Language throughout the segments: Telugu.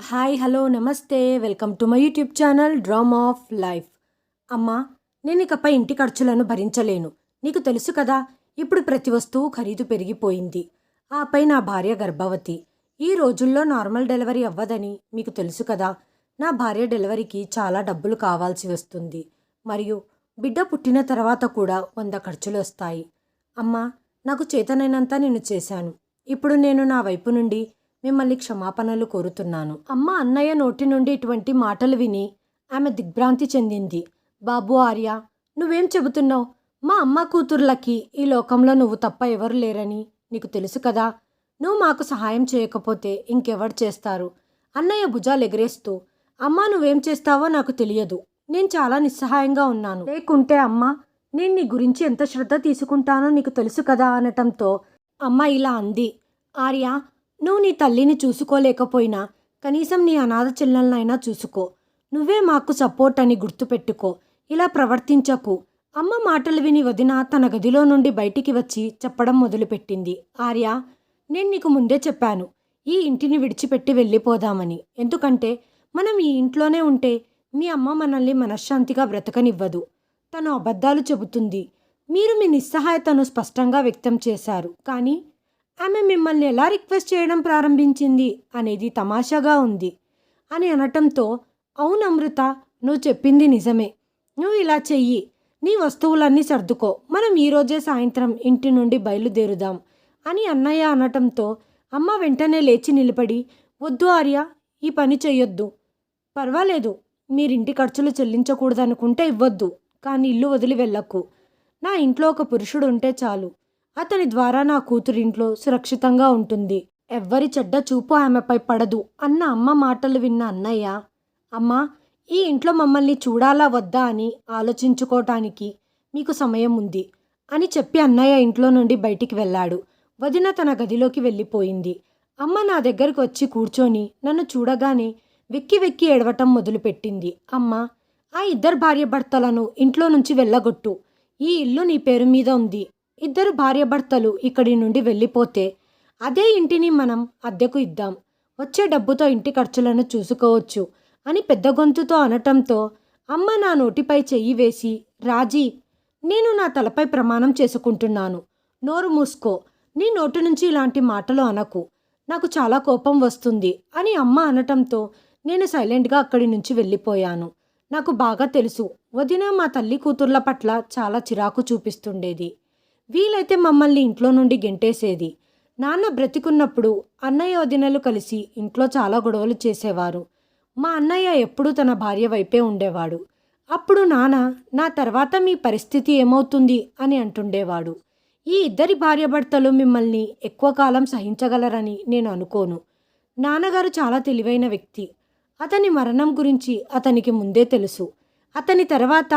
హాయ్ హలో నమస్తే welcome to my YouTube channel drama of life. అమ్మా, నేను ఇకపై ఇంటి ఖర్చులను భరించలేను. నీకు తెలుసు కదా, ఇప్పుడు ప్రతి వస్తువు ఖరీదు పెరిగిపోయింది. ఆపై నా భార్య గర్భవతి. ఈ రోజుల్లో నార్మల్ డెలివరీ అవ్వదని మీకు తెలుసు కదా. నా భార్య డెలివరీకి చాలా డబ్బులు కావాల్సి వస్తుంది. మరియు బిడ్డ పుట్టిన తర్వాత కూడా 100 ఖర్చులు వస్తాయి. అమ్మా, నాకు చేతనైనంత నేను చేశాను. ఇప్పుడు నేను నా వైపు నుండి మిమ్మల్ని క్షమాపణలు కోరుతున్నాను. అమ్మ అన్నయ్య నోటి నుండి ఇటువంటి మాటలు విని ఆమె దిగ్భ్రాంతి చెందింది. బాబు ఆర్య, నువ్వేం చెబుతున్నావు? మా అమ్మ కూతుర్లకి ఈ లోకంలో నువ్వు తప్ప ఎవరు లేరని నీకు తెలుసు కదా. నువ్వు మాకు సహాయం చేయకపోతే ఇంకెవరు చేస్తారు? అన్నయ్య భుజాలు ఎగరేస్తూ, అమ్మా నువ్వేం చేస్తావో నాకు తెలియదు. నేను చాలా నిస్సహాయంగా ఉన్నాను. లేకుంటే అమ్మా, నేను నీ గురించి ఎంత శ్రద్ధ తీసుకుంటానో నీకు తెలుసు కదా అనటంతో అమ్మ ఇలా అంది. ఆర్య, నువ్వు నీ తల్లిని చూసుకోలేకపోయినా కనీసం నీ అనాథ చెల్లెలనైనా చూసుకో. నువ్వే మాకు సపోర్ట్ అని గుర్తుపెట్టుకో. ఇలా ప్రవర్తించకు. అమ్మ మాటలు విని వదిన తన గదిలో నుండి బయటికి వచ్చి చెప్పడం మొదలుపెట్టింది. ఆర్య, నేను నీకు ముందే చెప్పాను ఈ ఇంటిని విడిచిపెట్టి వెళ్ళిపోదామని. ఎందుకంటే మనం ఈ ఇంట్లోనే ఉంటే మీ అమ్మ మనల్ని మనశ్శాంతిగా బ్రతకనివ్వదు. తను అబద్ధాలు చెబుతుంది. మీరు మీ నిస్సహాయతను స్పష్టంగా వ్యక్తం చేశారు. కానీ ఆమె మిమ్మల్ని ఎలా రిక్వెస్ట్ చేయడం ప్రారంభించింది అనేది తమాషాగా ఉంది అని అనటంతో, అవును అమృత, నువ్వు చెప్పింది నిజమే. నువ్వు ఇలా చెయ్యి, నీ వస్తువులన్నీ సర్దుకో, మనం ఈరోజే సాయంత్రం ఇంటి నుండి బయలుదేరుదాం అని అన్నయ్య అనటంతో అమ్మ వెంటనే లేచి నిలబడి, వద్దు ఆర్య, ఈ పని చెయ్యొద్దు. పర్వాలేదు, మీరింటి ఖర్చులు చెల్లించకూడదనుకుంటే ఇవ్వద్దు, కానీ ఇల్లు వదిలి వెళ్ళకు. నా ఇంట్లో ఒక పురుషుడు ఉంటే చాలు. అతని ద్వారా నా కూతురింట్లో సురక్షితంగా ఉంటుంది. ఎవ్వరి చెడ్డ చూపు ఆమెపై పడదు అన్న అమ్మ మాటలు విన్న అన్నయ్య, అమ్మా, ఈ ఇంట్లో మమ్మల్ని చూడాలా వద్దా అని ఆలోచించుకోవటానికి మీకు సమయం ఉంది అని చెప్పి అన్నయ్య ఇంట్లో నుండి బయటికి వెళ్ళాడు. వదిన తన గదిలోకి వెళ్ళిపోయింది. అమ్మ నా దగ్గరకు వచ్చి కూర్చొని నన్ను చూడగానే వెక్కి వెక్కి ఏడవటం మొదలుపెట్టింది. అమ్మ, ఆ 2 భార్యాభర్తలను ఇంట్లో నుంచి వెళ్ళగొట్టు. ఈ ఇల్లు నీ పేరు మీద ఉంది. 2 భార్యాభర్తలు ఇక్కడి నుండి వెళ్ళిపోతే అదే ఇంటిని మనం అద్దెకు ఇద్దాం. వచ్చే డబ్బుతో ఇంటి ఖర్చులను చూసుకోవచ్చు అని పెద్ద గొంతుతో అనటంతో అమ్మ నా నోటిపై చెయ్యి వేసి, రాజీ, నేను నా తలపై ప్రమాణం చేసుకుంటున్నాను. నోరు మూసుకో. నీ నోటి నుంచి ఇలాంటి మాటలు అనకు. నాకు చాలా కోపం వస్తుంది అని అమ్మ అనటంతో నేను సైలెంట్గా అక్కడి నుంచి వెళ్ళిపోయాను. నాకు బాగా తెలుసు, వదిన మా తల్లి కూతుర్ల పట్ల చాలా చిరాకు చూపిస్తుండేది. వీలైతే మమ్మల్ని ఇంట్లో నుండి గెంటేసేది. నాన్న బ్రతికున్నప్పుడు అన్నయ్య వదినలు కలిసి ఇంట్లో చాలా గొడవలు చేసేవారు. మా అన్నయ్య ఎప్పుడూ తన భార్య వైపే ఉండేవాడు. అప్పుడు నాన్న, నా తర్వాత మీ పరిస్థితి ఏమవుతుంది అని అంటుండేవాడు. ఈ 2 భార్యాభర్తలు మిమ్మల్ని ఎక్కువ కాలం సహించగలరని నేను అనుకోను. నాన్నగారు చాలా తెలివైన వ్యక్తి. అతని మరణం గురించి అతనికి ముందే తెలుసు. అతని తర్వాత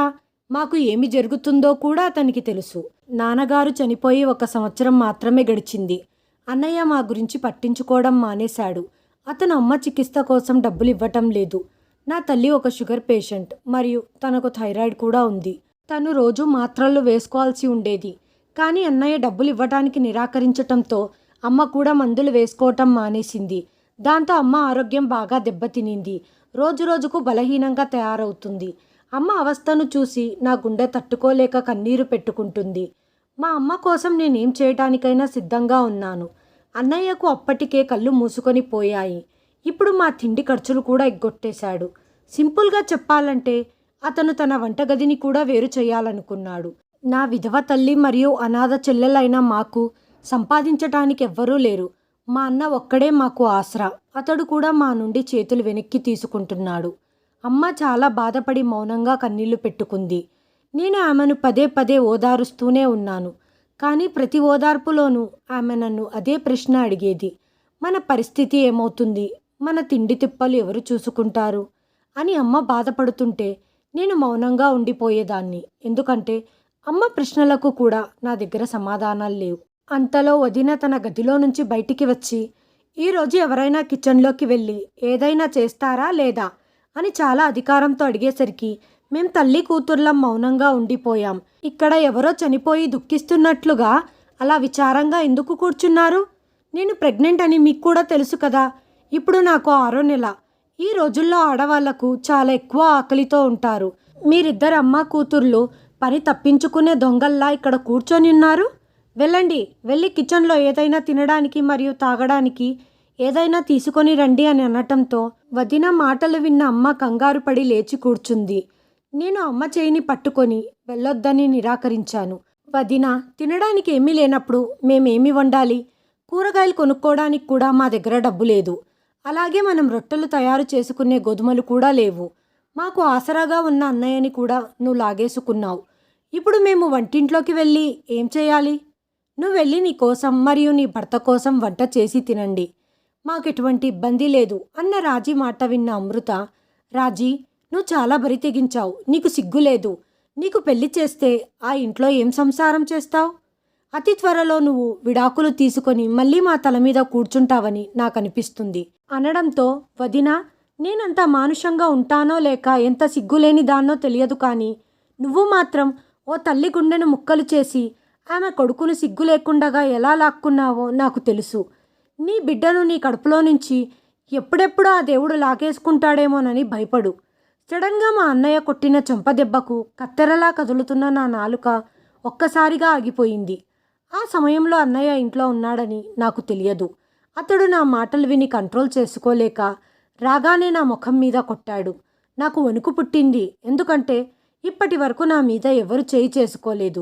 మాకు ఏమి జరుగుతుందో కూడా అతనికి తెలుసు. నాన్నగారు చనిపోయి 1 సంవత్సరం మాత్రమే గడిచింది. అన్నయ్య మా గురించి పట్టించుకోవడం మానేశాడు. అతను అమ్మ చికిత్స కోసం డబ్బులు ఇవ్వటం లేదు. నా తల్లి ఒక షుగర్ పేషెంట్ మరియు తనకు థైరాయిడ్ కూడా ఉంది. తను రోజు మాత్రలు వేసుకోవాల్సి ఉండేది. కానీ అన్నయ్య డబ్బులు ఇవ్వటానికి నిరాకరించటంతో అమ్మ కూడా మందులు వేసుకోవటం మానేసింది. దాంతో అమ్మ ఆరోగ్యం బాగా దెబ్బతినింది. రోజు రోజుకు బలహీనంగా తయారవుతుంది. అమ్మ అవస్థను చూసి నా గుండె తట్టుకోలేక కన్నీరు పెట్టుకుంటుంది. మా అమ్మ కోసం నేనేం చేయటానికైనా సిద్ధంగా ఉన్నాను. అన్నయ్యకు అప్పటికే కళ్ళు మూసుకొని పోయాయి. ఇప్పుడు మా తిండి ఖర్చులు కూడా ఎగ్గొట్టేశాడు. సింపుల్గా చెప్పాలంటే అతను తన వంటగదిని కూడా వేరు చేయాలనుకున్నాడు. నా విధవ తల్లి మరియు అనాథ చెల్లెలైన మాకు సంపాదించటానికి ఎవ్వరూ లేరు. మా అన్న ఒక్కడే మాకు ఆసరా. అతడు కూడా మా నుండి చేతులు వెనక్కి తీసుకుంటున్నాడు. అమ్మ చాలా బాధపడి మౌనంగా కన్నీళ్లు పెట్టుకుంది. నేను ఆమెను పదే పదే ఓదారుస్తూనే ఉన్నాను. కానీ ప్రతి ఓదార్పులోనూ ఆమె నన్ను అదే ప్రశ్న అడిగేది. మన పరిస్థితి ఏమవుతుంది? మన తిండి తిప్పలు ఎవరు చూసుకుంటారు అని అమ్మ బాధపడుతుంటే నేను మౌనంగా ఉండిపోయేదాన్ని. ఎందుకంటే అమ్మ ప్రశ్నలకు కూడా నా దగ్గర సమాధానాలు లేవు. అంతలో వదిన తన గదిలో నుంచి బయటికి వచ్చి, ఈరోజు ఎవరైనా కిచెన్లోకి వెళ్ళి ఏదైనా చేస్తారా లేదా అని చాలా అధికారంతో అడిగేసరికి మేం తల్లి కూతుర్లం మౌనంగా ఉండిపోయాం. ఇక్కడ ఎవరో చనిపోయి దుఃఖిస్తున్నట్లుగా అలా విచారంగా ఎందుకు కూర్చున్నారు? నేను ప్రెగ్నెంట్ అని మీకు కూడా తెలుసు కదా. ఇప్పుడు నాకు 6వ నెల. ఈ రోజుల్లో ఆడవాళ్లకు చాలా ఎక్కువ ఆకలితో ఉంటారు. మీరిద్దరు అమ్మ కూతుర్లు పని తప్పించుకునే దొంగల్లా ఇక్కడ కూర్చొని ఉన్నారు. వెళ్ళండి, వెళ్ళి కిచెన్లో ఏదైనా తినడానికి మరియు తాగడానికి ఏదైనా తీసుకొని రండి అని అనటంతో వదిన మాటలు విన్న అమ్మ కంగారు పడి లేచి కూర్చుంది. నేను అమ్మ చేయిని పట్టుకొని వెళ్ళొద్దని నిరాకరించాను. వదిన, తినడానికి ఏమీ లేనప్పుడు మేమేమి వండాలి? కూరగాయలు కొనుక్కోవడానికి కూడా మా దగ్గర డబ్బు లేదు. అలాగే మనం రొట్టెలు తయారు చేసుకునే గోధుమలు కూడా లేవు. మాకు ఆసరాగా ఉన్న అన్నయ్యని కూడా నువ్వు లాగేసుకున్నావు. ఇప్పుడు మేము వంటింట్లోకి వెళ్ళి ఏం చేయాలి? నువ్వు వెళ్ళి నీ కోసం మరియు నీ భర్త కోసం వంట చేసి తినండి. మాకెటువంటి ఇబ్బంది లేదు అన్న రాజీ మాట విన్న అమృత, రాజీ, నువ్వు చాలా బరి తెగించావు. నీకు సిగ్గులేదు. నీకు పెళ్లి చేస్తే ఆ ఇంట్లో ఏం సంసారం చేస్తావు? అతి త్వరలో నువ్వు విడాకులు తీసుకొని మళ్ళీ మా తల మీద కూర్చుంటావని నాకు అనిపిస్తుంది అనడంతో, వదిన, నేనంత మానుషంగా ఉంటానో లేక ఎంత సిగ్గులేని దాన్నో తెలియదు, కానీ నువ్వు మాత్రం ఓ తల్లి గుండెను ముక్కలు చేసి ఆమె కొడుకును సిగ్గు లేకుండగా ఎలా లాక్కున్నావో నాకు తెలుసు. నీ బిడ్డను నీ కడుపులో నుంచి ఎప్పుడెప్పుడో ఆ దేవుడు లాగేసుకుంటాడేమోనని భయపడు. సడన్గా మా అన్నయ్య కొట్టిన చెంపదెబ్బకు కత్తెరలా కదులుతున్న నా నాలుక ఒక్కసారిగా ఆగిపోయింది. ఆ సమయంలో అన్నయ్య ఇంట్లో ఉన్నాడని నాకు తెలియదు. అతడు నా మాటలు విని కంట్రోల్ చేసుకోలేక రాగానే నా ముఖం మీద కొట్టాడు. నాకు వణుకు పుట్టింది. ఎందుకంటే ఇప్పటి వరకు నా మీద ఎవరు చేయి చేసుకోలేదు.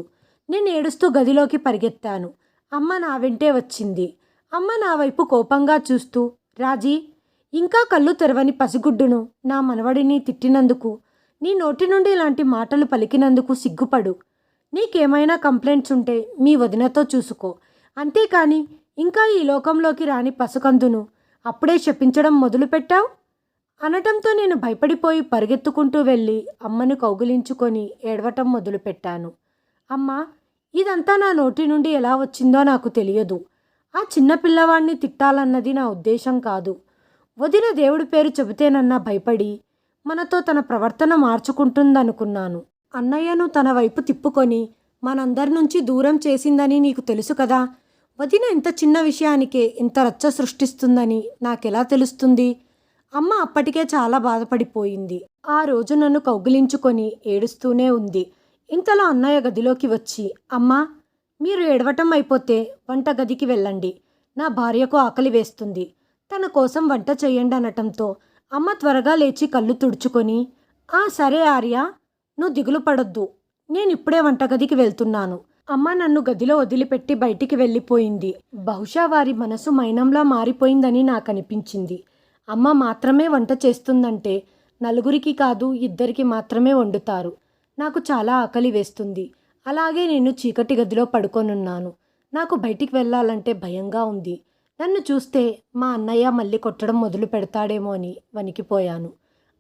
నేను ఏడుస్తూ గదిలోకి పరిగెత్తాను. అమ్మ నా వెంటే వచ్చింది. అమ్మ నా వైపు కోపంగా చూస్తూ, రాజీ, ఇంకా కళ్ళు తెరవని పసిగుడ్డును నా మనవడిని తిట్టినందుకు, నీ నోటి నుండి ఇలాంటి మాటలు పలికినందుకు సిగ్గుపడు. నీకేమైనా కంప్లైంట్స్ ఉంటే మీ వదినతో చూసుకో. అంతేకాని ఇంకా ఈ లోకంలోకి రాని పసుకందును అప్పుడే శపించడం మొదలుపెట్టావు అనటంతో నేను భయపడిపోయి పరిగెత్తుకుంటూ వెళ్ళి అమ్మను కౌగిలించుకొని ఏడవటం మొదలుపెట్టాను. అమ్మా, ఇదంతా నా నోటి నుండి ఎలా వచ్చిందో నాకు తెలియదు. ఆ చిన్న పిల్లవాడిని తిట్టాలన్నది నా ఉద్దేశం కాదు. వదిన దేవుడి పేరు చెబితేనన్నా భయపడి మనతో తన ప్రవర్తన మార్చుకుంటుందనుకున్నాను. అన్నయ్యను తన వైపు తిప్పుకొని మనందరి నుంచి దూరం చేసిందని నీకు తెలుసు కదా. వదిన ఇంత చిన్న విషయానికే ఇంత రచ్చ సృష్టిస్తుందని నాకెలా తెలుస్తుంది? అమ్మ అప్పటికే చాలా బాధపడిపోయింది. ఆ రోజు నన్ను కౌగిలించుకొని ఏడుస్తూనే ఉంది. ఇంతలో అన్నయ్య గదిలోకి వచ్చి, అమ్మా, మీరు ఏడవటం అయిపోతే వంటగదికి వెళ్ళండి. నా భార్యకు ఆకలి వేస్తుంది. తన కోసం వంట చెయ్యండి అనటంతో అమ్మ త్వరగా లేచి కళ్ళు తుడుచుకొని, సరే ఆర్య, నువ్వు దిగులు పడొద్దు. నేనిప్పుడే వంటగదికి వెళ్తున్నాను. అమ్మ నన్ను గదిలో వదిలిపెట్టి బయటికి వెళ్ళిపోయింది. బహుశా వారి మనసు మైనంలా మారిపోయిందని నాకు అనిపించింది. అమ్మ మాత్రమే వంట చేస్తుందంటే నలుగురికి కాదు, ఇద్దరికి మాత్రమే వండుతారు. నాకు చాలా ఆకలి వేస్తుంది. అలాగే నేను చీకటి గదిలో పడుకొనున్నాను. నాకు బయటికి వెళ్ళాలంటే భయంగా ఉంది. నన్ను చూస్తే మా అన్నయ్య మళ్ళీ కొట్టడం మొదలు పెడతాడేమో అని వణికిపోయాను.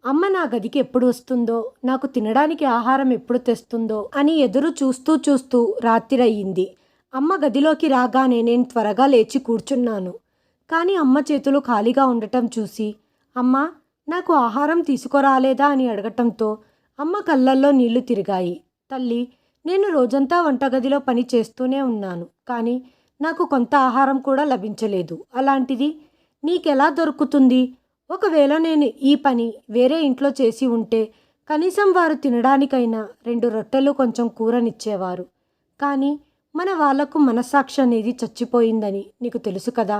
అమ్మ నా గదికి ఎప్పుడు వస్తుందో, నాకు తినడానికి ఆహారం ఎప్పుడు తెస్తుందో అని ఎదురు చూస్తూ చూస్తూ రాత్రి అయ్యింది. అమ్మ గదిలోకి రాగానే నేను త్వరగా లేచి కూర్చున్నాను. కానీ అమ్మ చేతులు ఖాళీగా ఉండటం చూసి, అమ్మా, నాకు ఆహారం తీసుకురాలేదా అని అడగటంతో అమ్మ కళ్ళల్లో నీళ్లు తిరిగాయి. తల్లి, నేను రోజంతా వంటగదిలో పని చేస్తూనే ఉన్నాను, కానీ నాకు కొంత ఆహారం కూడా లభించలేదు. అలాంటిది నీకెలా దొరుకుతుంది? ఒకవేళ నేను ఈ పని వేరే ఇంట్లో చేసి ఉంటే కనీసం వారు తినడానికైనా 2 రొట్టెలు కొంచెం కూరనిచ్చేవారు. కానీ మన వాళ్లకు మనస్సాక్షి అనేది చచ్చిపోయిందని నీకు తెలుసు కదా.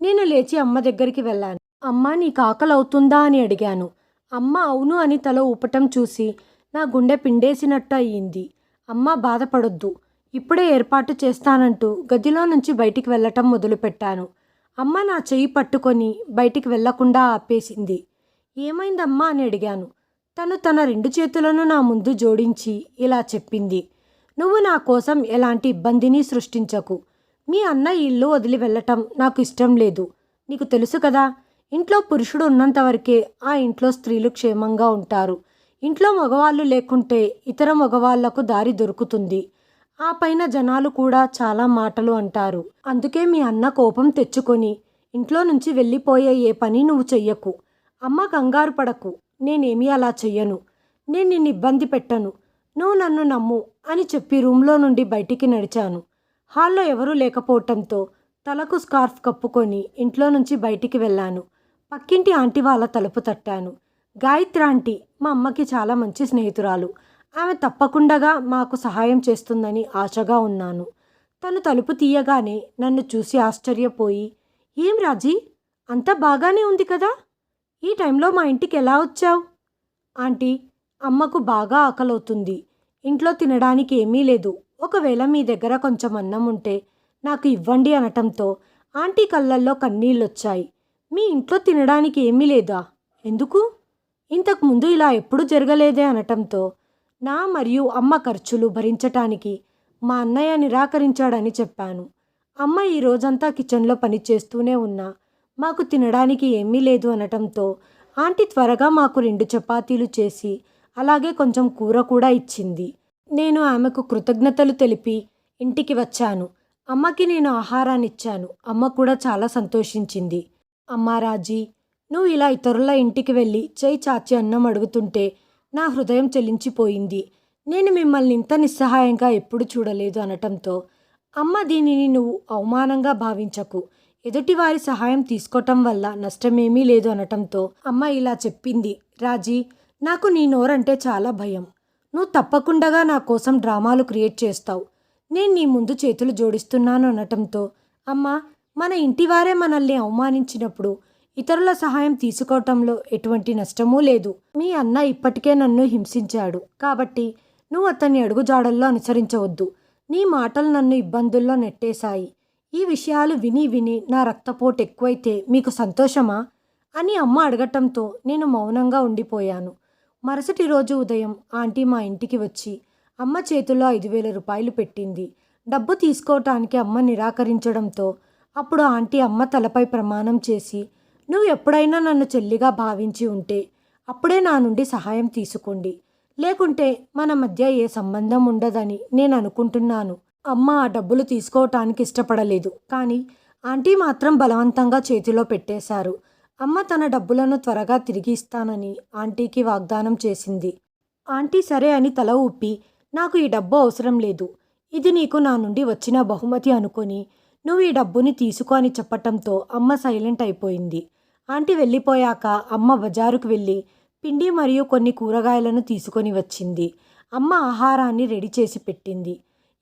నేను లేచి అమ్మ దగ్గరికి వెళ్ళాను. అమ్మ, నీకు ఆకలి అవుతుందా అని అడిగాను. అమ్మ అవును అని తల ఊపటం చూసి నా గుండె పిండేసినట్టు అయ్యింది. అమ్మ, బాధపడొద్దు, ఇప్పుడే ఏర్పాటు చేస్తానంటూ గదిలో నుంచి బయటికి వెళ్ళటం మొదలుపెట్టాను. అమ్మ నా చెయ్యి పట్టుకొని బయటికి వెళ్లకుండా ఆపేసింది. ఏమైందమ్మా అని అడిగాను. తను తన 2 చేతులను నా ముందు జోడించి ఇలా చెప్పింది, నువ్వు నా కోసం ఎలాంటి ఇబ్బందిని సృష్టించకు. మీ అన్న ఇల్లు వదిలి వెళ్ళటం నాకు ఇష్టం లేదు. నీకు తెలుసు కదా, ఇంట్లో పురుషుడు ఉన్నంతవరకే ఆ ఇంట్లో స్త్రీలు క్షేమంగా ఉంటారు. ఇంట్లో మగవాళ్ళు లేకుంటే ఇతర మగవాళ్లకు దారి దొరుకుతుంది. ఆ పైన జనాలు కూడా చాలా మాటలు అంటారు. అందుకే మీ అన్న కోపం తెచ్చుకొని ఇంట్లో నుంచి వెళ్ళిపోయే ఏ పని నువ్వు చెయ్యకు. అమ్మ, కంగారు పడకు, నేనేమీ అలా చెయ్యను. నేను నిన్ను ఇబ్బంది పెట్టను. నువ్వు నన్ను నమ్ము అని చెప్పి రూమ్లో నుండి బయటికి నడిచాను. హాల్లో ఎవరూ లేకపోవటంతో తలకు స్కార్ఫ్ కప్పుకొని ఇంట్లో నుంచి బయటికి వెళ్ళాను. పక్కింటి ఆంటీ వాళ్ళ తలుపు తట్టాను. గాయత్రి ఆంటీ మా అమ్మకి చాలా మంచి స్నేహితురాలు. ఆమె తప్పకుండా మాకు సహాయం చేస్తుందని ఆశగా ఉన్నాను. తను తలుపు తీయగానే నన్ను చూసి ఆశ్చర్యపోయి, ఏం రాజీ, అంతా బాగానే ఉంది కదా, ఈ టైంలో మా ఇంటికి ఎలా వచ్చావు? ఆంటీ, అమ్మకు బాగా ఆకలవుతుంది. ఇంట్లో తినడానికి ఏమీ లేదు. ఒకవేళ మీ దగ్గర కొంచెం అన్నం ఉంటే నాకు ఇవ్వండి అనటంతో ఆంటీ కళ్ళల్లో కన్నీళ్ళొచ్చాయి. మీ ఇంట్లో తినడానికి ఏమీ లేదా? ఎందుకు? ఇంతకుముందు ఇలా ఎప్పుడు జరగలేదే అనటంతో నా మరియు అమ్మ ఖర్చులు భరించటానికి మా అన్నయ్య నిరాకరించాడని చెప్పాను. అమ్మ ఈ రోజంతా కిచెన్లో పని చేస్తూనే ఉన్నా మాకు తినడానికి ఏమీ లేదు అనటంతో ఆంటీ త్వరగా మాకు 2 చపాతీలు చేసి అలాగే కొంచెం కూర కూడా ఇచ్చింది. నేను ఆమెకు కృతజ్ఞతలు తెలిపి ఇంటికి వచ్చాను. అమ్మకి నేను ఆహారాన్ని ఇచ్చాను. అమ్మ కూడా చాలా సంతోషించింది. అమ్మా రాజీ, నువ్వు ఇలా ఇతరుల ఇంటికి వెళ్ళి చేయి చాచి అన్నం అడుగుతుంటే నా హృదయం చెల్లించిపోయింది. నేను మిమ్మల్ని ఇంత నిస్సహాయంగా ఎప్పుడు చూడలేదు అనటంతో అమ్మ, దీనిని నువ్వు అవమానంగా భావించకు. ఎదుటివారి సహాయం తీసుకోవటం వల్ల నష్టమేమీ లేదు అనటంతో అమ్మ ఇలా చెప్పింది. రాజీ, నాకు నీ నోరంటే చాలా భయం. నువ్వు తప్పకుండా నా కోసం డ్రామాలు క్రియేట్ చేస్తావు. నేను నీ ముందు చేతులు జోడిస్తున్నాను అనటంతో అమ్మ, మన ఇంటివారే మనల్ని అవమానించినప్పుడు ఇతరుల సహాయం తీసుకోవటంలో ఎటువంటి నష్టమూ లేదు. మీ అన్న ఇప్పటికే నన్ను హింసించాడు కాబట్టి నువ్వు అతన్ని అడుగుజాడల్లో అనుసరించవద్దు. నీ మాటలు నన్ను ఇబ్బందుల్లో నెట్టేశాయి. ఈ విషయాలు విని విని నా రక్తపోటు ఎక్కువైతే మీకు సంతోషమా అని అమ్మ అడగటంతో నేను మౌనంగా ఉండిపోయాను. మరుసటి రోజు ఉదయం ఆంటీ మా ఇంటికి వచ్చి అమ్మ చేతుల్లో 5,000 రూపాయలు పెట్టింది. డబ్బు తీసుకోవటానికి అమ్మ నిరాకరించడంతో అప్పుడు ఆంటీ అమ్మ తలపై ప్రమాణం చేసి, నువ్వు ఎప్పుడైనా నన్ను చెల్లిగా భావించి ఉంటే అప్పుడే నా నుండి సహాయం తీసుకోండి, లేకుంటే మన మధ్య ఏ సంబంధం ఉండదని నేను అనుకుంటున్నాను. అమ్మ ఆ డబ్బులు తీసుకోవటానికి ఇష్టపడలేదు, కానీ ఆంటీ మాత్రం బలవంతంగా చేతిలో పెట్టేశారు. అమ్మ తన డబ్బులను త్వరగా తిరిగి ఇస్తానని ఆంటీకి వాగ్దానం చేసింది. ఆంటీ సరే అని తల ఊపి, నాకు ఈ డబ్బు అవసరం లేదు, ఇది నీకు నా నుండి వచ్చిన బహుమతి అనుకొని నువ్వు ఈ డబ్బుని తీసుకో అని చెప్పటంతో అమ్మ సైలెంట్ అయిపోయింది. ఆంటీ వెళ్ళిపోయాక అమ్మ బజారుకు వెళ్ళి పిండి మరియు కొన్ని కూరగాయలను తీసుకొని వచ్చింది. అమ్మ ఆహారాన్ని రెడీ చేసి పెట్టింది.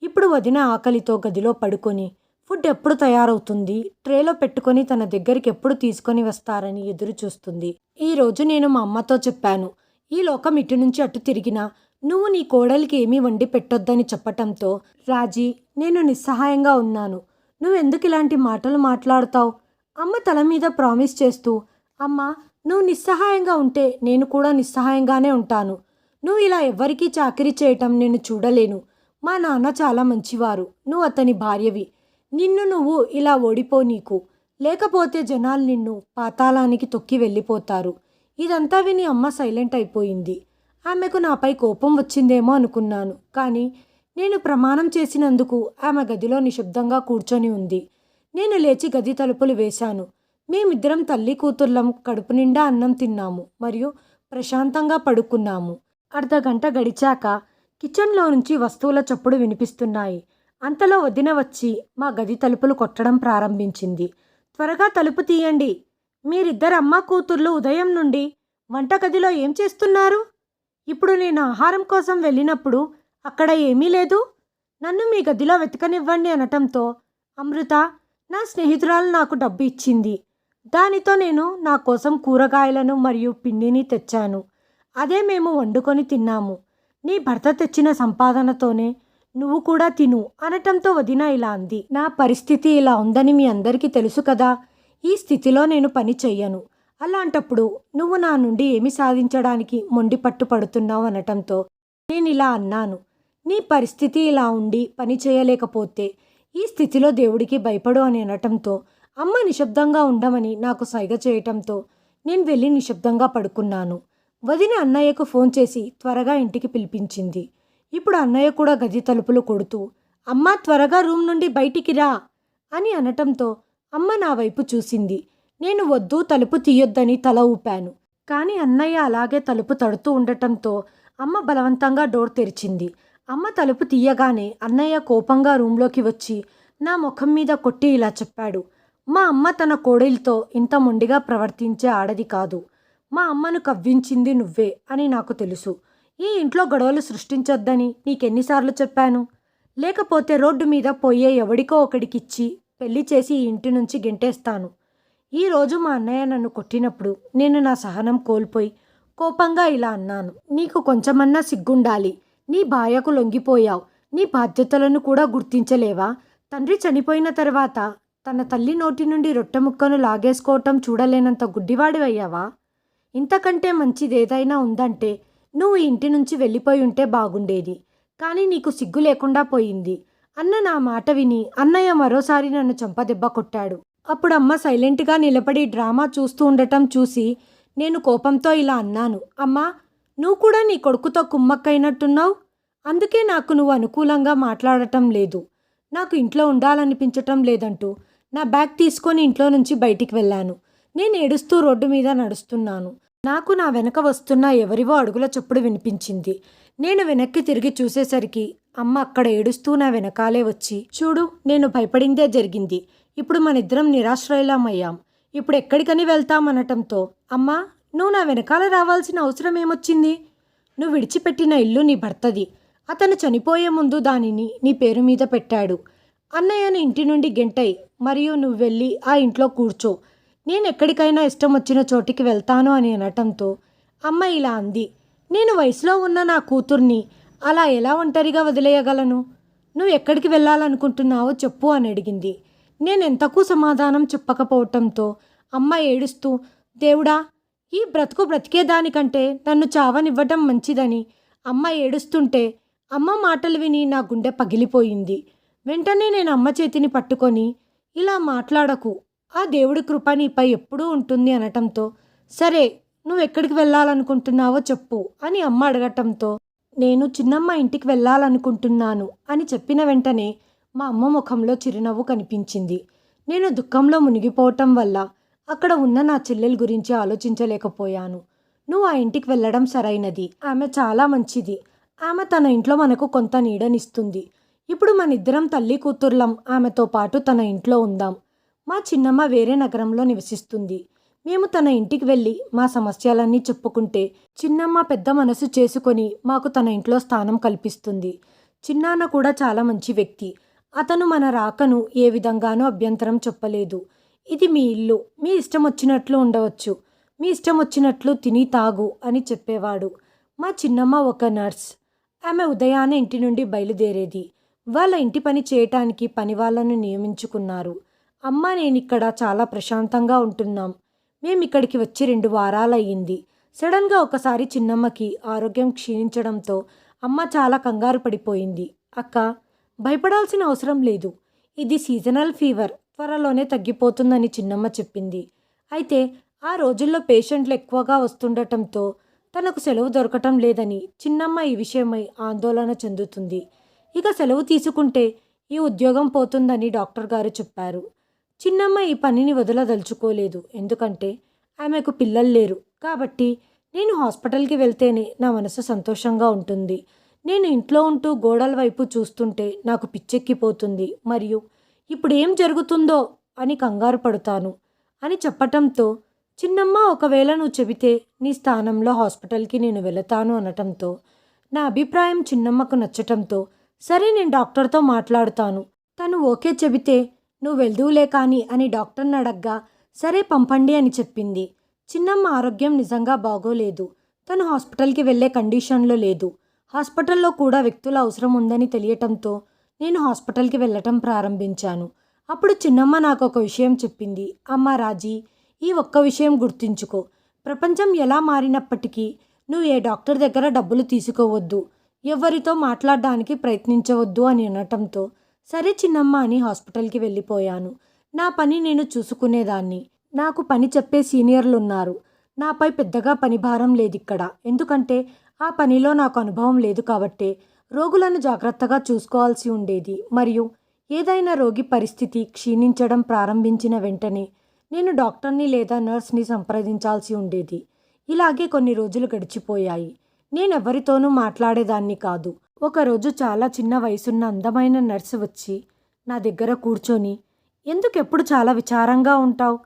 ఇప్పుడు వదిన ఆకలితో గదిలో పడుకొని ఫుడ్ ఎప్పుడు తయారవుతుంది, ట్రేలో పెట్టుకొని తన దగ్గరికి ఎప్పుడు తీసుకొని వస్తారని ఎదురు చూస్తుంది. ఈరోజు నేను మా అమ్మతో చెప్పాను, ఈ లోకం ఇటు నుంచి అటు తిరిగినా నువ్వు నీ కోడలికి ఏమీ వండి పెట్టొద్దని చెప్పటంతో, రాజీ, నేను నిస్సహాయంగా ఉన్నాను, నువ్వెందుకు ఇలాంటి మాటలు మాట్లాడుతావు? అమ్మ తల మీద ప్రామిస్ చేస్తూ, అమ్మ, నువ్వు నిస్సహాయంగా ఉంటే నేను కూడా నిస్సహాయంగానే ఉంటాను. నువ్వు ఇలా ఎవ్వరికీ చాకరీ చేయటం నేను చూడలేను. మా నాన్న చాలా మంచివారు, నువ్వు అతని భార్యవి. నిన్ను నువ్వు ఇలా ఓడిపోనీకు, లేకపోతే జనాలు నిన్ను పాతాళానికి తొక్కి వెళ్ళిపోతారు. ఇదంతా విని అమ్మ సైలెంట్ అయిపోయింది. ఆమెకు నాపై కోపం వచ్చిందేమో అనుకున్నాను, కానీ నేను ప్రమాణం చేసినందుకు ఆమె గదిలో నిశ్శబ్దంగా కూర్చొని ఉంది. నేను లేచి గది తలుపులు వేశాను. మేమిద్దరం తల్లి కూతుర్లం కడుపు నిండా అన్నం తిన్నాము మరియు ప్రశాంతంగా పడుకున్నాము. అర్ధగంట గడిచాక కిచెన్లో నుంచి వస్తువుల చప్పుడు వినిపిస్తున్నాయి. అంతలో వదిన వచ్చి మా గది తలుపులు కొట్టడం ప్రారంభించింది. త్వరగా తలుపు తీయండి, మీరిద్దరు అమ్మ కూతుర్లు ఉదయం నుండి వంటగదిలో ఏం చేస్తున్నారు? ఇప్పుడు నేను ఆహారం కోసం వెళ్ళినప్పుడు అక్కడ ఏమీ లేదు, నన్ను మీ గదిలో వెతకనివ్వండి అనటంతో, అమృత, నా స్నేహితురాలు నాకు డబ్బు ఇచ్చింది, దానితో నేను నా కోసం కూరగాయలను మరియు పిండిని తెచ్చాను, అదే మేము వండుకొని తిన్నాము. నీ భర్త తెచ్చిన సంపాదనతోనే నువ్వు కూడా తిను అనటంతో వదిన ఇలా అంది. నా పరిస్థితి ఇలా ఉందని మీ అందరికీ తెలుసు కదా, ఈ స్థితిలో నేను పని చెయ్యను. అలాంటప్పుడు నువ్వు నా నుండి ఏమి సాధించడానికి మొండి పట్టు పడుతున్నావు అనటంతో నేను ఇలా అన్నాను, నీ పరిస్థితి ఇలా ఉండి పని చేయలేకపోతే ఈ స్థితిలో దేవుడికి భయపడు అని అనటంతో అమ్మ నిశ్శబ్దంగా ఉండమని నాకు సైగ చేయటంతో నేను వెళ్ళి నిశ్శబ్దంగా పడుకున్నాను. వదిన అన్నయ్యకు ఫోన్ చేసి త్వరగా ఇంటికి పిలిపించింది. ఇప్పుడు అన్నయ్య కూడా గది తలుపులు కొడుతూ, అమ్మ, త్వరగా రూమ్ నుండి బయటికి రా అని అనటంతో అమ్మ నా వైపు చూసింది. నేను వద్దు, తలుపు తీయొద్దని తల ఊపాను, కానీ అన్నయ్య అలాగే తలుపు తడుతూ ఉండటంతో అమ్మ బలవంతంగా డోర్ తెరిచింది. అమ్మ తలుపు తీయగానే అన్నయ్య కోపంగా రూంలోకి వచ్చి నా ముఖం మీద కొట్టి ఇలా చెప్పాడు, మా అమ్మ తన కోడలితో ఇంత మొండిగా ప్రవర్తించే ఆడది కాదు. మా అమ్మను కవ్వించింది నువ్వే అని నాకు తెలుసు. ఈ ఇంట్లో గొడవలు సృష్టించొద్దని నీకెన్నిసార్లు చెప్పాను? లేకపోతే రోడ్డు మీద పోయే ఎవడికో ఒకడికిచ్చి పెళ్లి చేసి ఈ ఇంటి నుంచి గెంటేస్తాను. ఈరోజు మా అన్నయ్య నన్ను కొట్టినప్పుడు నేను నా సహనం కోల్పోయి కోపంగా ఇలా అన్నాను. నీకు కొంచెమన్నా సిగ్గుండాలి. నీ భార్యకు లొంగిపోయావు. నీ బాధ్యతలను కూడా గుర్తించలేవా? తండ్రి చనిపోయిన తర్వాత తన తల్లి నోటి నుండి రొట్టె ముక్కను లాగేసుకోవటం చూడలేనంత గుడ్డివాడివయ్యావా? ఇంతకంటే మంచిదేదైనా ఉందంటే నువ్వు ఇంటి నుంచి వెళ్ళిపోయి ఉంటే బాగుండేది. కానీ నీకు సిగ్గు లేకుండా పోయింది అన్న నా మాట విని అన్నయ్య మరోసారి నన్ను చెంపదెబ్బ కొట్టాడు. అప్పుడు అమ్మ సైలెంట్గా నిలబడి డ్రామా చూస్తూ ఉండటం చూసి నేను కోపంతో ఇలా అన్నాను. అమ్మా, నువ్వు కూడా నీ కొడుకుతో కుమ్మక్కైనట్టున్నావు. అందుకే నాకు నువ్వు అనుకూలంగా మాట్లాడటం లేదు. నాకు ఇంట్లో ఉండాలనిపించటం లేదంటూ నా బ్యాగ్ తీసుకొని ఇంట్లో నుంచి బయటికి వెళ్ళాను. నేను ఏడుస్తూ రోడ్డు మీద నడుస్తున్నాను. నాకు నా వెనక వస్తున్న ఎవరివో అడుగుల చప్పుడు వినిపించింది. నేను వెనక్కి తిరిగి చూసేసరికి అమ్మ అక్కడ ఏడుస్తూ నా వెనకాలే వచ్చి, చూడు, నేను భయపడిందే జరిగింది. ఇప్పుడు మనిద్దరం నిరాశ్రయులమయ్యాం. ఇప్పుడు ఎక్కడికని వెళ్తామనటంతో, అమ్మా, నువ్వు నా వెనకాల రావాల్సిన అవసరం ఏమొచ్చింది? నువ్వు విడిచిపెట్టిన ఇల్లు నీ భర్తది. అతను చనిపోయే ముందు దానిని నీ పేరు మీద పెట్టాడు. అన్నయ్యను ఇంటి నుండి గెంటై మరియు నువ్వు వెళ్ళి ఆ ఇంట్లో కూర్చో. నేను ఎక్కడికైనా ఇష్టం వచ్చిన చోటికి వెళ్తాను అని అనటంతో అమ్మ ఇలా అంది. నేను వయసులో ఉన్న నా కూతుర్ని అలా ఎలా ఒంటరిగా వదిలేయగలను? నువ్వు ఎక్కడికి వెళ్ళాలనుకుంటున్నావో చెప్పు అని అడిగింది. నేనెంతకు సమాధానం చెప్పకపోవటంతో అమ్మ ఏడుస్తూ, దేవుడా, ఈ బ్రతుకు బ్రతికేదానికంటే నన్ను చావనివ్వటం మంచిదని అమ్మ ఏడుస్తుంటే అమ్మ మాటలు విని నా గుండె పగిలిపోయింది. వెంటనే నేను అమ్మ చేతిని పట్టుకొని, ఇలా మాట్లాడకు, ఆ దేవుడి కృప నీపై ఎప్పుడూ ఉంటుంది అనటంతో, సరే, నువ్వు ఎక్కడికి వెళ్ళాలనుకుంటున్నావో చెప్పు అని అమ్మ అడగటంతో, నేను చిన్నమ్మ ఇంటికి వెళ్ళాలనుకుంటున్నాను అని చెప్పిన వెంటనే మా అమ్మ ముఖంలో చిరునవ్వు కనిపించింది. నేను దుఃఖంలో మునిగిపోవటం వల్ల అక్కడ ఉన్న నా చెల్లెల గురించి ఆలోచించలేకపోయాను. నువ్వు ఆ ఇంటికి వెళ్ళడం సరైనది. ఆమె చాలా మంచిది. ఆమె తన ఇంట్లో మనకు కొంత నీడనిస్తుంది. ఇప్పుడు మనిద్దరం తల్లి కూతుర్లం ఆమెతో పాటు తన ఇంట్లో ఉందాం. మా చిన్నమ్మ వేరే నగరంలో నివసిస్తుంది. మేము తన ఇంటికి వెళ్ళి మా సమస్యలన్నీ చెప్పుకుంటే చిన్నమ్మ పెద్ద మనసు చేసుకొని మాకు తన ఇంట్లో స్థానం కల్పిస్తుంది. చిన్నాన్న కూడా చాలా మంచి వ్యక్తి. అతను మన రాకను ఏ విధంగానూ అభ్యంతరం చెప్పలేదు. ఇది మీ ఇల్లు, మీ ఇష్టం వచ్చినట్లు ఉండవచ్చు, మీ ఇష్టం వచ్చినట్లు తిని తాగు అని చెప్పేవాడు. మా చిన్నమ్మ ఒక నర్స్. ఆమె ఉదయాన్నే ఇంటి నుండి బయలుదేరేది. వాళ్ళ ఇంటి పని చేయటానికి పని వాళ్ళను నియమించుకున్నారు. అమ్మ నేనిక్కడ చాలా ప్రశాంతంగా ఉంటున్నాం. మేమిక్కడికి వచ్చి 2 వారాలయ్యింది. సడన్గా ఒకసారి చిన్నమ్మకి ఆరోగ్యం క్షీణించడంతో అమ్మ చాలా కంగారు పడిపోయింది. అక్క, భయపడాల్సిన అవసరం లేదు. ఇది సీజనల్ ఫీవర్, త్వరలోనే తగ్గిపోతుందని చిన్నమ్మ చెప్పింది. అయితే ఆ రోజుల్లో పేషెంట్లు ఎక్కువగా వస్తుండటంతో తనకు సెలవు దొరకటం లేదని చిన్నమ్మ ఈ విషయమై ఆందోళన చెందుతుంది. ఇక సెలవు తీసుకుంటే ఈ ఉద్యోగం పోతుందని డాక్టర్ గారు చెప్పారు. చిన్నమ్మ ఈ పనిని వదలదలుచుకోలేదు. ఎందుకంటే ఆమెకు పిల్లలు లేరు. కాబట్టి నేను హాస్పిటల్కి వెళ్తేనే నా మనసు సంతోషంగా ఉంటుంది. నేను ఇంట్లో ఉంటూ గోడల వైపు చూస్తుంటే నాకు పిచ్చెక్కిపోతుంది. మరియు ఇప్పుడు ఏం జరుగుతుందో అని కంగారు పడతాను అని చెప్పటంతో చిన్నమ్మ, ఒకవేళ నువ్వు చెబితే నీ స్థానంలో హాస్పిటల్కి నేను వెళతాను అనటంతో నా అభిప్రాయం చిన్నమ్మకు నచ్చటంతో, సరే, నేను డాక్టర్తో మాట్లాడుతాను, తను ఓకే చెబితే నువ్వు వెళ్దువులే కానీ అని డాక్టర్ని అడగ్గా, సరే పంపండి అని చెప్పింది. చిన్నమ్మ ఆరోగ్యం నిజంగా బాగోలేదు. తను హాస్పిటల్కి వెళ్ళే కండిషన్లో లేదు. హాస్పిటల్లో కూడా వ్యక్తుల అవసరం ఉందని తెలియటంతో నేను హాస్పిటల్కి వెళ్ళటం ప్రారంభించాను. అప్పుడు చిన్నమ్మ నాకు ఒక విషయం చెప్పింది. అమ్మ రాజీ, ఈ ఒక్క విషయం గుర్తుంచుకో. ప్రపంచం ఎలా మారినప్పటికీ నువ్వు ఏ డాక్టర్ దగ్గర డబ్బులు తీసుకోవద్దు, ఎవరితో మాట్లాడడానికి ప్రయత్నించవద్దు అని అనటంతో, సరే చిన్నమ్మ అని హాస్పిటల్కి వెళ్ళిపోయాను. నా పని నేను చూసుకునేదాన్ని. నాకు పని చెప్పే సీనియర్లు ఉన్నారు. నాపై పెద్దగా పని భారం లేదిక్కడ. ఎందుకంటే ఆ పనిలో నాకు అనుభవం లేదు కాబట్టే రోగులను జాగ్రత్తగా చూసుకోవాల్సి ఉండేది. మరియు ఏదైనా రోగి పరిస్థితి క్షీణించడం ప్రారంభించిన వెంటనే నేను డాక్టర్ని లేదా నర్స్ని సంప్రదించాల్సి ఉండేది. ఇలాగే కొన్ని రోజులు గడిచిపోయాయి. నేనెవరితోనూ మాట్లాడేదాన్ని కాదు. ఒకరోజు చాలా చిన్న వయసున్న అందమైన నర్సు వచ్చి నా దగ్గర కూర్చొని, ఎందుకెప్పుడు చాలా విచారంగా ఉంటావు?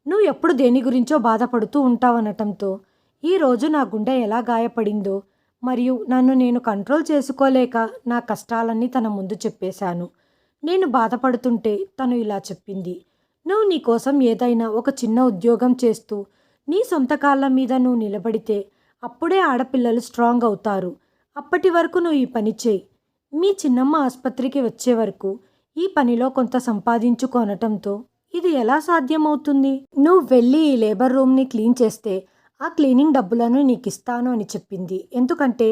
నువ్వు ఎప్పుడు దేని గురించో బాధపడుతూ ఉంటావు అనటంతో ఈరోజు నా గుండె ఎలా గాయపడిందో మరియు నన్ను నేను కంట్రోల్ చేసుకోలేక నా కష్టాలన్నీ తన ముందు చెప్పేశాను. నేను బాధపడుతుంటే తను ఇలా చెప్పింది. నువ్వు నీకోసం ఏదైనా ఒక చిన్న ఉద్యోగం చేస్తూ నీ సొంత కాళ్ళ మీద నువ్వు నిలబడితే అప్పుడే ఆడపిల్లలు స్ట్రాంగ్ అవుతారు. అప్పటి వరకు నువ్వు ఈ పని చేయి. మీ చిన్నమ్మ ఆసుపత్రికి వచ్చే వరకు ఈ పనిలో కొంత సంపాదించుకోనటంతో ఇది ఎలా సాధ్యమవుతుంది? నువ్వు వెళ్ళి ఈ లేబర్ రూమ్ని క్లీన్ చేస్తే ఆ క్లీనింగ్ డబ్బులను నీకు ఇస్తాను అని చెప్పింది. ఎందుకంటే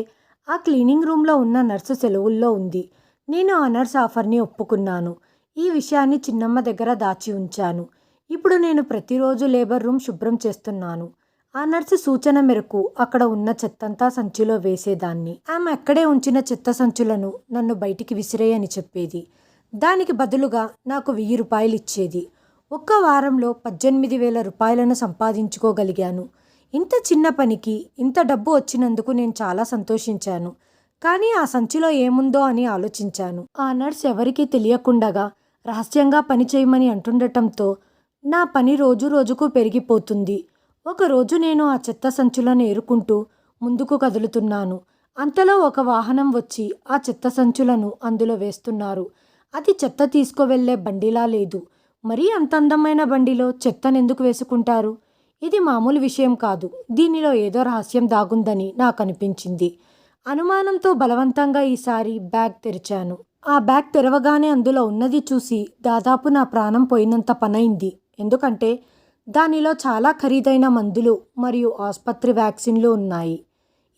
ఆ క్లీనింగ్ రూమ్లో ఉన్న నర్సు సెలవుల్లో ఉంది. నేను ఆ నర్స్ ఆఫర్ని ఒప్పుకున్నాను. ఈ విషయాన్ని చిన్నమ్మ దగ్గర దాచి ఉంచాను. ఇప్పుడు నేను ప్రతిరోజు లేబర్ రూమ్ శుభ్రం చేస్తున్నాను. ఆ నర్సు సూచన మేరకు అక్కడ ఉన్న చెత్తంతా సంచిలో వేసేదాన్ని. ఆమె అక్కడే ఉంచిన చెత్త సంచులను నన్ను బయటికి విసిరేయని చెప్పేది. దానికి బదులుగా నాకు 1000 రూపాయలు ఇచ్చేది. ఒక్క వారంలో 18,000 రూపాయలను సంపాదించుకోగలిగాను. ఇంత చిన్న పనికి ఇంత డబ్బు వచ్చినందుకు నేను చాలా సంతోషించాను. కానీ ఆ సంచిలో ఏముందో అని ఆలోచించాను. ఆ నర్స్ ఎవరికీ తెలియకుండగా రహస్యంగా పని చేయమని అంటుండటంతో నా పని రోజు రోజుకు పెరిగిపోతుంది. ఒకరోజు నేను ఆ చెత్త సంచులను ఏరుకుంటూ ముందుకు కదులుతున్నాను. అంతలో ఒక వాహనం వచ్చి ఆ చెత్త సంచులను అందులో వేస్తున్నారు. అది చెత్త తీసుకువెళ్లే బండిలా లేదు. మరీ అంత అందమైన బండిలో చెత్తనెందుకు వేసుకుంటారు? ఇది మామూలు విషయం కాదు. దీనిలో ఏదో రహస్యం దాగుందని నాకు అనిపించింది. అనుమానంతో బలవంతంగా ఈసారి బ్యాగ్ తెరిచాను. ఆ బ్యాగ్ తెరవగానే అందులో ఉన్నది చూసి దాదాపు నా ప్రాణం పోయినంత పనైంది. ఎందుకంటే దానిలో చాలా ఖరీదైన మందులు మరియు ఆసుపత్రి వ్యాక్సిన్లు ఉన్నాయి.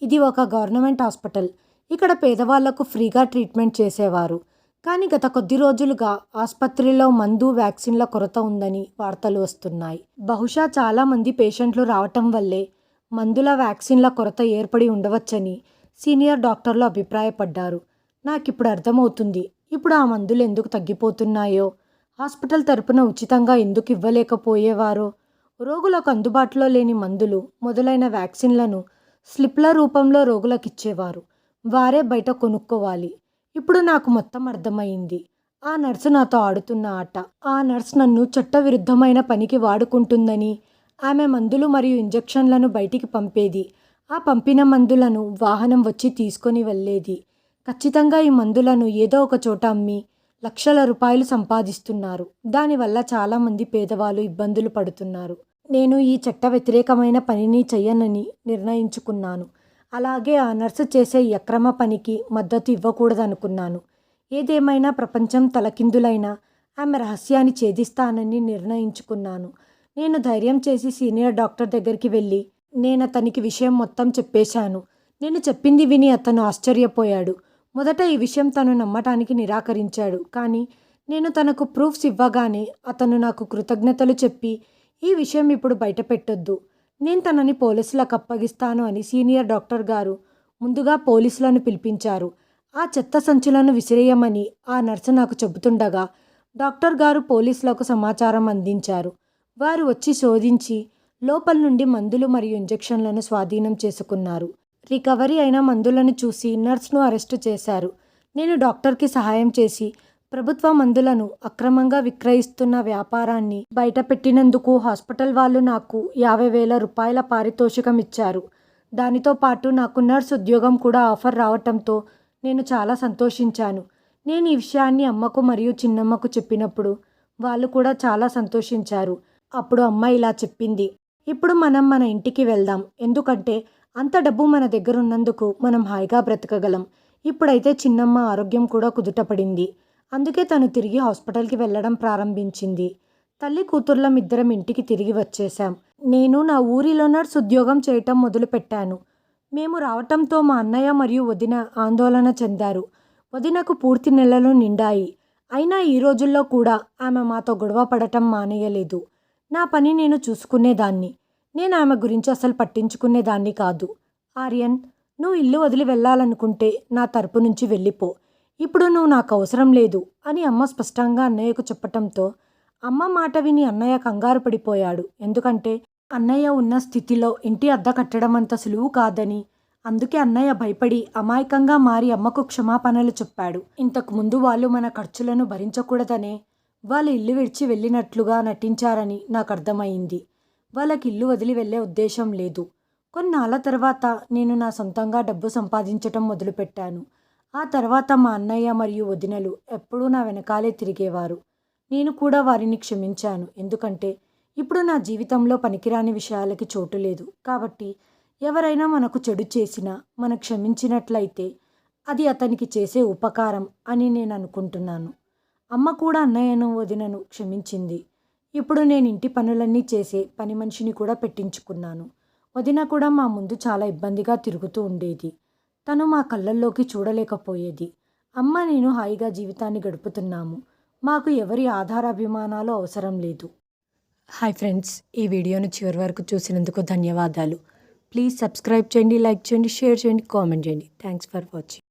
ఇది ఒక గవర్నమెంట్ హాస్పిటల్. ఇక్కడ పేదవాళ్లకు ఫ్రీగా ట్రీట్మెంట్ చేసేవారు. కానీ గత కొద్ది రోజులుగా ఆసుపత్రిలో మందు వ్యాక్సిన్ల కొరత ఉందని వార్తలు వస్తున్నాయి. బహుశా చాలామంది పేషెంట్లు రావటం వల్లే మందుల వ్యాక్సిన్ల కొరత ఏర్పడి ఉండవచ్చని సీనియర్ డాక్టర్లు అభిప్రాయపడ్డారు. నాకిప్పుడు అర్థమవుతుంది. ఇప్పుడు ఆ మందులు ఎందుకు తగ్గిపోతున్నాయో, హాస్పిటల్ తరపున ఉచితంగా ఎందుకు ఇవ్వలేకపోయేవారో. రోగులకు అందుబాటులో లేని మందులు మొదలైన వ్యాక్సిన్లను స్లిప్ల రూపంలో రోగులకిచ్చేవారు. వారే బయట కొనుక్కోవాలి. ఇప్పుడు నాకు మొత్తం అర్థమైంది. ఆ నర్సు నాతో ఆడుతున్న ఆట. ఆ నర్స్ నన్ను చట్టవిరుద్ధమైన పనికి వాడుకుంటుందని, ఆమె మందులు మరియు ఇంజెక్షన్లను బయటికి పంపేది. ఆ పంపిన మందులను వాహనం వచ్చి తీసుకొని వెళ్ళేది. ఖచ్చితంగా ఈ మందులను ఏదో ఒక చోట అమ్మి లక్షల రూపాయలు సంపాదిస్తున్నారు. దానివల్ల చాలామంది పేదవాళ్ళు ఇబ్బందులు పడుతున్నారు. నేను ఈ చట్ట వ్యతిరేకమైన పనిని చెయ్యనని నిర్ణయించుకున్నాను. అలాగే ఆ నర్సు చేసే ఈ అక్రమ పనికి మద్దతు ఇవ్వకూడదనుకున్నాను. ఏదేమైనా ప్రపంచం తలకిందులైనా ఆమె రహస్యాన్ని ఛేదిస్తానని నిర్ణయించుకున్నాను. నేను ధైర్యం చేసి సీనియర్ డాక్టర్ దగ్గరికి వెళ్ళి నేనతనికి విషయం మొత్తం చెప్పేశాను. నేను చెప్పింది విని అతను ఆశ్చర్యపోయాడు. మొదట ఈ విషయం తను నమ్మటానికి నిరాకరించాడు. కానీ నేను తనకు ప్రూఫ్స్ ఇవ్వగానే అతను నాకు కృతజ్ఞతలు చెప్పి ఈ విషయం ఇప్పుడు బయట పెట్టొద్దు, నేను తనని పోలీసులకు అప్పగిస్తాను అని సీనియర్ డాక్టర్ గారు ముందుగా పోలీసులను పిలిపించారు. ఆ చెత్త సంచులను విసిరేయమని ఆ నర్సు నాకు చెబుతుండగా డాక్టర్ గారు పోలీసులకు సమాచారం అందించారు. వారు వచ్చి శోధించి లోపల నుండి మందులు మరియు ఇంజెక్షన్లను స్వాధీనం చేసుకున్నారు. రికవరీ అయిన మందులను చూసి నర్స్ను అరెస్టు చేశారు. నేను డాక్టర్కి సహాయం చేసి ప్రభుత్వ మందులను అక్రమంగా విక్రయిస్తున్న వ్యాపారాన్ని బయటపెట్టినందుకు హాస్పిటల్ వాళ్ళు నాకు 50,000 రూపాయల పారితోషికం ఇచ్చారు. దానితో పాటు నాకు నర్స్ ఉద్యోగం కూడా ఆఫర్ రావటంతో నేను చాలా సంతోషించాను. నేను ఈ విషయాన్ని అమ్మకు మరియు చిన్నమ్మకు చెప్పినప్పుడు వాళ్ళు కూడా చాలా సంతోషించారు. అప్పుడు అమ్మ ఇలా చెప్పింది, ఇప్పుడు మనం మన ఇంటికి వెళ్దాం. ఎందుకంటే అంత డబ్బు మన దగ్గర ఉన్నందుకు మనం హాయిగా బ్రతకగలం. ఇప్పుడైతే చిన్నమ్మ ఆరోగ్యం కూడా కుదుటపడింది. అందుకే తను తిరిగి హాస్పిటల్కి వెళ్ళడం ప్రారంభించింది. తల్లి కూతుర్లం ఇద్దరం ఇంటికి తిరిగి వచ్చేశాం. నేను నా ఊరిలో నర్స్ ఉద్యోగం చేయటం మొదలుపెట్టాను. మేము రావటంతో మా అన్నయ్య మరియు వదిన ఆందోళన చెందారు. వదినకు పూర్తి నెలలు నిండాయి. అయినా ఈ రోజుల్లో కూడా ఆమె మాతో గొడవ పడటం మానేయలేదు. నా పని నేను చూసుకునేదాన్ని. నేను ఆమె గురించి అసలు పట్టించుకునేదాన్ని కాదు. ఆర్యన్, నువ్వు ఇల్లు వదిలి వెళ్ళాలనుకుంటే నా తరపు నుంచి వెళ్ళిపో. ఇప్పుడు నువ్వు నాకు అవసరం లేదు అని అమ్మ స్పష్టంగా అన్నయ్యకు చెప్పటంతో అమ్మ మాట విని అన్నయ్య కంగారు పడిపోయాడు. ఎందుకంటే అన్నయ్య ఉన్న స్థితిలో ఇంటి అద్దె కట్టడం అంత సులువు కాదని. అందుకే అన్నయ్య భయపడి అమాయకంగా మారి అమ్మకు క్షమాపణలు చెప్పాడు. ఇంతకు ముందు వాళ్ళు మన ఖర్చులను భరించకూడదనే వాళ్ళ ఇల్లు విడిచి వెళ్ళినట్లుగా నటించారని నాకు అర్థమైంది. వాళ్ళకి ఇల్లు వదిలి వెళ్ళే ఉద్దేశం లేదు. కొన్నాళ్ళ తర్వాత నేను నా సొంతంగా డబ్బు సంపాదించటం మొదలుపెట్టాను. ఆ తర్వాత మా అన్నయ్య మరియు వదినలు ఎప్పుడూ నా వెనకాలే తిరిగేవారు. నేను కూడా వారిని క్షమించాను. ఎందుకంటే ఇప్పుడు నా జీవితంలో పనికిరాని విషయాలకి చోటు లేదు. కాబట్టి ఎవరైనా మనకు చెడు చేసినా మనం క్షమించినట్లయితే అది అతనికి చేసే ఉపకారం అని నేను అనుకుంటున్నాను. అమ్మ కూడా అన్నయ్యను వదినను క్షమించింది. ఇప్పుడు నేను ఇంటి పనులన్నీ చేసే పని మనిషిని కూడా పెట్టించుకున్నాను. వదిన కూడా మా ముందు చాలా ఇబ్బందిగా తిరుగుతూ ఉండేది. తను మా కళ్ళల్లోకి చూడలేకపోయేది. అమ్మ నేను హాయిగా జీవితాన్ని గడుపుతున్నాము. మాకు ఎవరి ఆధారాభిమానాలు అవసరం లేదు. హాయ్ ఫ్రెండ్స్, ఈ వీడియోను చివరి వరకు చూసినందుకు ధన్యవాదాలు. ప్లీజ్ సబ్స్క్రైబ్ చేయండి, లైక్ చేయండి, షేర్ చేయండి, కామెంట్ చేయండి. Thanks for watching.